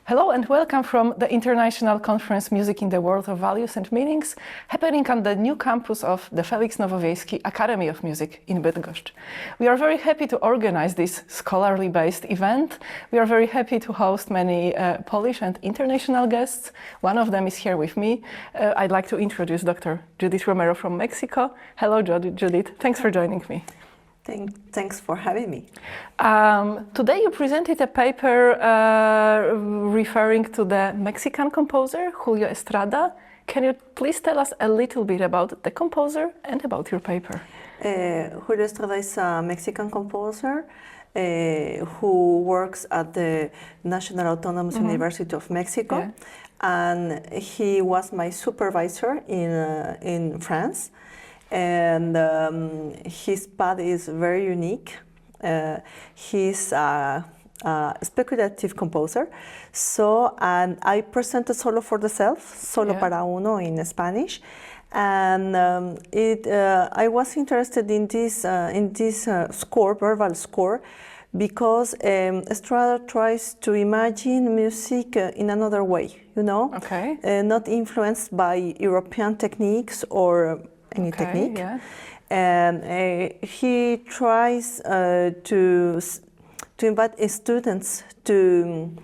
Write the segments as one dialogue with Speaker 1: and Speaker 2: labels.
Speaker 1: Hello and welcome from the International Conference Music in the World of Values and Meanings, happening on the new campus of the Felix Nowowiejski Academy of Music in Bydgoszcz. We are very happy to organize this scholarly-based event. We are very happy to host many Polish and international guests. One of them is here with me. I'd like to introduce Dr. Judith Romero from Mexico. Hello, Judith. Thanks for joining me.
Speaker 2: Thanks for having me.
Speaker 1: Today you presented a paper referring to the Mexican composer, Julio Estrada. Can you please tell us a little bit about the composer and about your paper?
Speaker 2: Julio Estrada is a Mexican composer who works at the National Autonomous University of Mexico.
Speaker 1: Yeah.
Speaker 2: And he was my supervisor in France. And his path is very unique. He's a speculative composer. And I presented Solo for the Self, Solo para Uno in Spanish. And I was interested in this score, verbal score, because Estrada tries to imagine music in another way, not influenced by European techniques or any technique.
Speaker 1: Yeah.
Speaker 2: And he tries to invite students to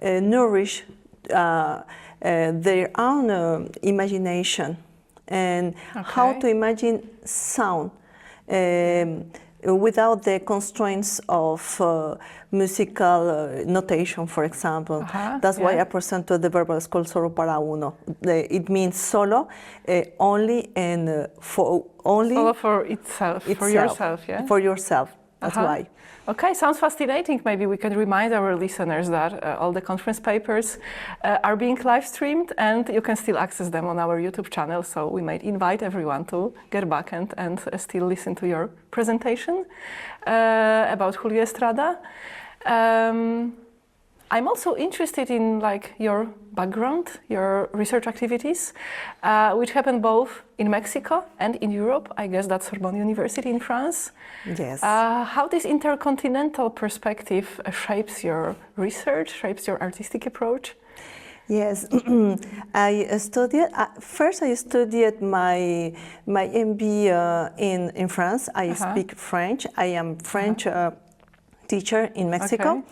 Speaker 2: nourish their own imagination and how to imagine sound without the constraints of musical notation, for example. That's why I presented the verbal score Solo para Uno. It means solo only and
Speaker 1: Solo for itself, for yourself, yeah?
Speaker 2: For yourself, that's why.
Speaker 1: Okay, sounds fascinating. Maybe we can remind our listeners that all the conference papers are being live streamed and you can still access them on our YouTube channel. So we might invite everyone to get back and still listen to your presentation about Julio Estrada. I'm also interested in your background, your research activities, which happen both in Mexico and in Europe. I guess that's Sorbonne University in France.
Speaker 2: Yes.
Speaker 1: How this intercontinental perspective shapes your research, shapes your artistic approach?
Speaker 2: Yes, I studied. First, I studied my MBA in France. I speak French. I am French teacher in Mexico,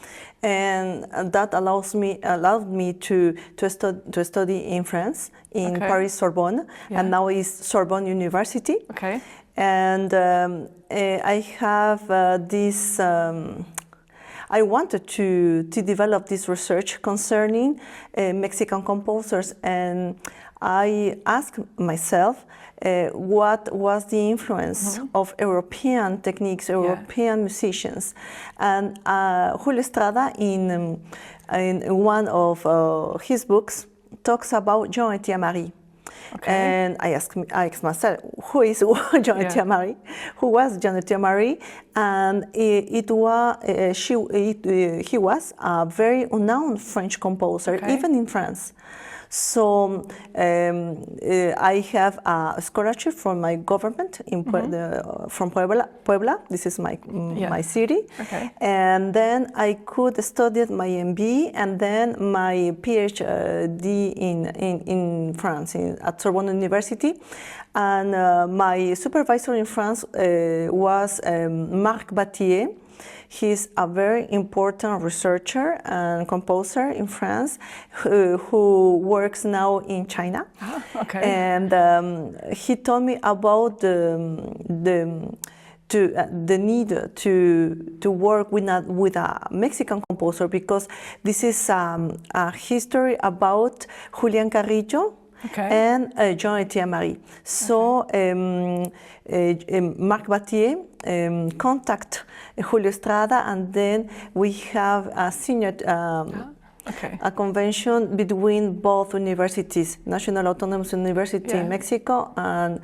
Speaker 2: and that allowed me to study in France, in Paris Sorbonne, and now is Sorbonne University.
Speaker 1: Okay.
Speaker 2: And I have this. I wanted to develop this research concerning Mexican composers, and I asked myself what was the influence of European techniques, European musicians. And Julio Estrada, in one of his books, talks about Jean-Etienne Marie.
Speaker 1: Okay.
Speaker 2: And I asked myself, who is Jean-Etienne Marie? Who was Jean-Etienne Marie? And he was a very renowned French composer, even in France. So I have a scholarship from my government from Puebla. This is my city. Okay. And then I could study my MBA and then my PhD in France at Sorbonne University. And my supervisor in France was Marc Battier. He's a very important researcher and composer in France who works now in China. And he told me about the need to work with a Mexican composer, because this is a history about Julián Carrillo and Jean-Etienne Marie. So Marc Battier contact Julio Estrada, and then we have a senior a convention between both universities, National Autonomous University in Mexico and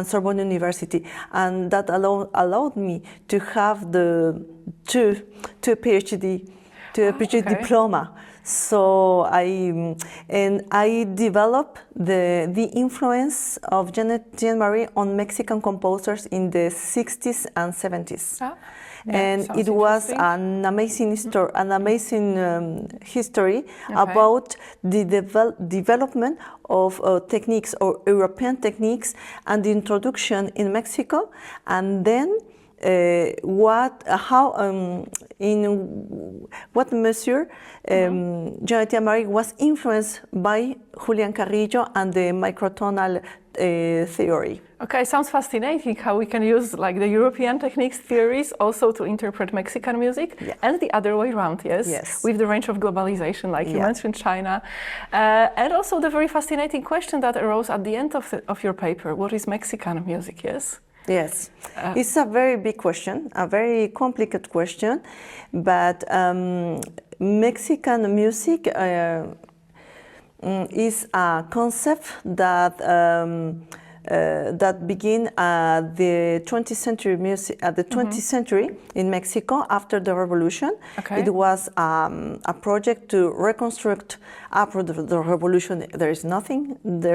Speaker 2: Sorbonne University, and that allowed me to have the two PhD diploma. So I developed the influence of Jean-Etienne Marie on Mexican composers in the 60s and 70s. and it was an amazing history about the development of techniques or European techniques and the introduction in Mexico, and then in what measure Jonathan Marie was influenced by Julian Carrillo and the microtonal theory.
Speaker 1: Okay, sounds fascinating how we can use like the European techniques theories also to interpret Mexican music, and the other way around, yes, with the range of globalization, like you mentioned China, and also the very fascinating question that arose at the end of your paper: what is Mexican music?
Speaker 2: Yes, it's a very big question, a very complicated question, but Mexican music is a concept that that began at the 20th century century in Mexico after the revolution. Okay. It was a project to reconstruct after the revolution. There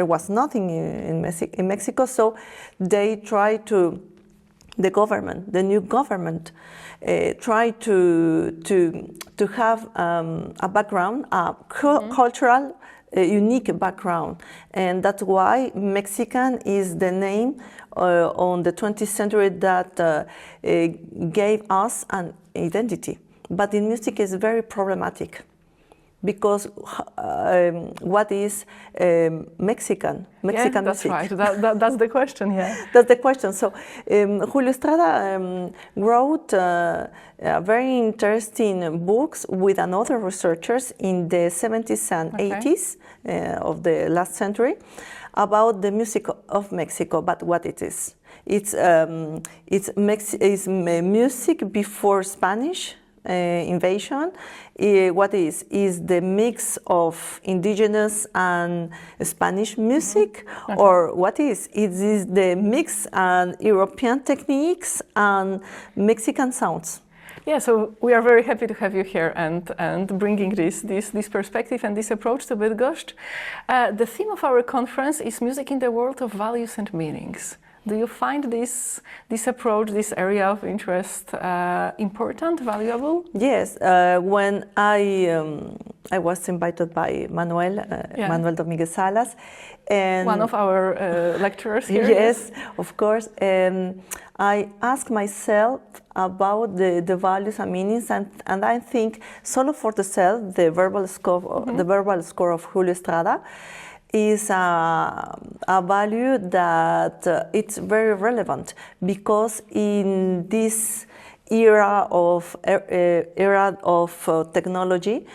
Speaker 2: was nothing in Mexico, so they tried to. The new government, tried to have a background, cultural. A unique background, and that's why Mexican is the name on the 20th century that gave us an identity. But in music is very problematic because what is Mexican
Speaker 1: that's
Speaker 2: music?
Speaker 1: Right. That's the question.
Speaker 2: That's the question. So Julio Estrada wrote very interesting books with another researchers in the 70s and 80s of the last century about the music of Mexico. But what it is? It's music before Spanish invasion. What is the mix of indigenous and Spanish music, or what is? It is the mix and European techniques and Mexican sounds.
Speaker 1: Yeah, so we are very happy to have you here and bringing this perspective and this approach to Bydgoszcz. The theme of our conference is music in the world of values and meanings. Do you find this approach, this area of interest important, valuable?
Speaker 2: Yes. When I was invited by Manuel Dominguez Salas, and
Speaker 1: one of our lecturers here.
Speaker 2: Yes, of course. And I asked myself about the values and meanings, and I think solo for the self, the verbal score of Julio Estrada, is a value that it's very relevant, because in this era of technology,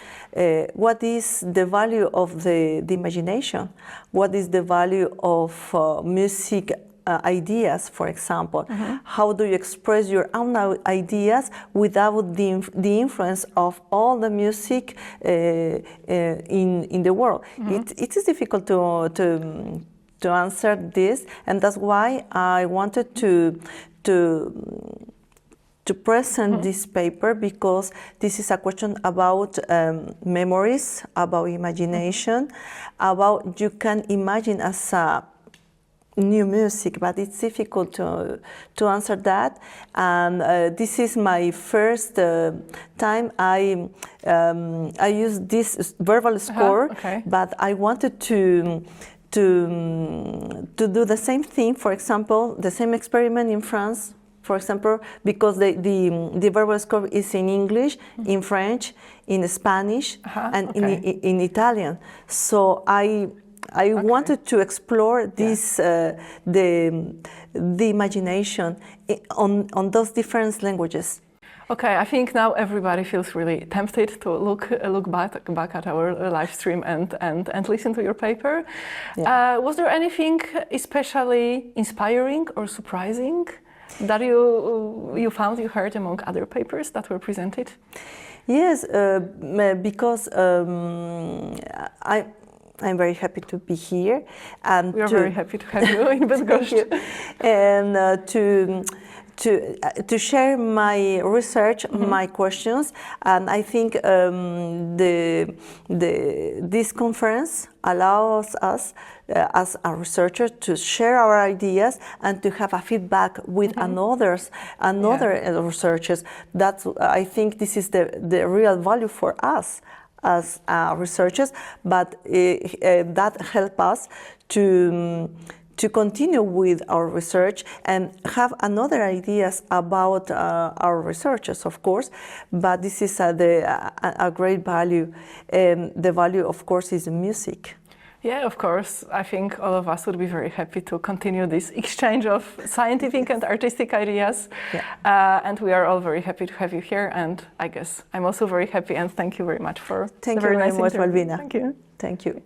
Speaker 2: what is the value of the imagination? What is the value of music ideas, for example? How do you express your own ideas without the influence of all the music in the world? It is difficult to answer this, and that's why I wanted to present this paper, because this is a question about memories, about imagination, about you can imagine as a new music, but it's difficult to answer that. And this is my first time I use this verbal score, but I wanted to do the same thing. For example, the same experiment in France. For example, because the verbal score is in English, in French, in Spanish, and in Italian. So I wanted to explore this the imagination on those different languages.
Speaker 1: Okay, I think now everybody feels really tempted to look back at our live stream and listen to your paper. Was there anything especially inspiring or surprising that you found, you heard among other papers that were presented?
Speaker 2: Yes, because I'm very happy to be here, and
Speaker 1: we are very happy to have you in Bydgoszcz.
Speaker 2: And to share my research, my questions, and I think this conference allows us as a researcher to share our ideas and to have a feedback with another researchers. That's, I think this is the real value for us as researchers, but that help us to continue with our research and have another ideas about our researchers, of course, but this is a great value. The value, of course, is music.
Speaker 1: Yeah, of course. I think all of us would be very happy to continue this exchange of scientific and artistic ideas. Yeah. And we are all very happy to have you here. And I guess I'm also very happy, and thank you very much for
Speaker 2: Thank you very much, Malwina.
Speaker 1: Thank you.
Speaker 2: Thank you.